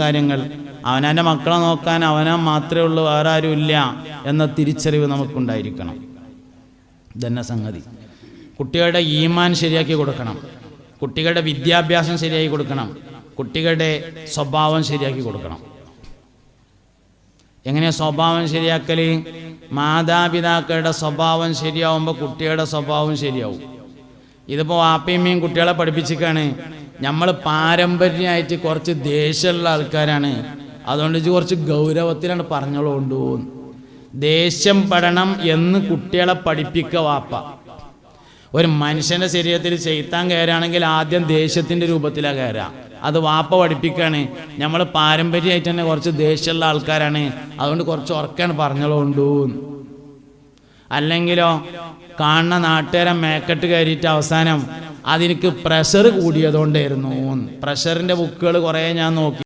കാര്യങ്ങൾ അവനവൻ്റെ മക്കളെ നോക്കാൻ അവനാ മാത്രമേ ഉള്ളൂ, വേറെ ആരും ഇല്ല എന്ന തിരിച്ചറിവ് നമുക്കുണ്ടായിരിക്കണം. ഇതന്നെ സംഗതി. കുട്ടികളുടെ ഈമാൻ ശരിയാക്കി കൊടുക്കണം, കുട്ടികളുടെ വിദ്യാഭ്യാസം ശരിയാക്കി കൊടുക്കണം, കുട്ടികളുടെ സ്വഭാവം ശരിയാക്കി കൊടുക്കണം. എങ്ങനെയാ സ്വഭാവം ശരിയാക്കൽ? മാതാപിതാക്കളുടെ സ്വഭാവം ശരിയാവുമ്പോൾ കുട്ടികളുടെ സ്വഭാവം ശരിയാവും. ഇതിപ്പോൾ വാപ്പയമ്മയും കുട്ടികളെ പഠിപ്പിച്ചിട്ടാണ്. നമ്മൾ പാരമ്പര്യമായിട്ട് കുറച്ച് ദേഷ്യമുള്ള ആൾക്കാരാണ്, അതുകൊണ്ട് കുറച്ച് ഗൗരവത്തിലാണ് പറഞ്ഞോളൂ. ദേഷ്യം പെടണം എന്ന് കുട്ടികളെ പഠിപ്പിക്കുക വാപ്പ. ഒരു മനുഷ്യൻ്റെ ശരീരത്തിൽ ചെയ്ത്താൻ കയറുകയാണെങ്കിൽ ആദ്യം ദേഷ്യത്തിൻ്റെ രൂപത്തിലാണ് കയറുക. അത് വാപ്പ പഠിപ്പിക്കുകയാണ്. നമ്മൾ പാരമ്പര്യമായിട്ട് തന്നെ കുറച്ച് ദേഷ്യമുള്ള ആൾക്കാരാണ്, അതുകൊണ്ട് കുറച്ച് ഉറക്കാണ് പറഞ്ഞോളൂ. അല്ലെങ്കിലോ കാണുന്ന നാട്ടുകാരെ മേക്കെട്ട് കയറിയിട്ട് അവസാനം അതെനിക്ക് പ്രഷർ കൂടിയതുകൊണ്ടായിരുന്നു. പ്രഷറിൻ്റെ ബുക്കുകൾ കുറേ ഞാൻ നോക്കി.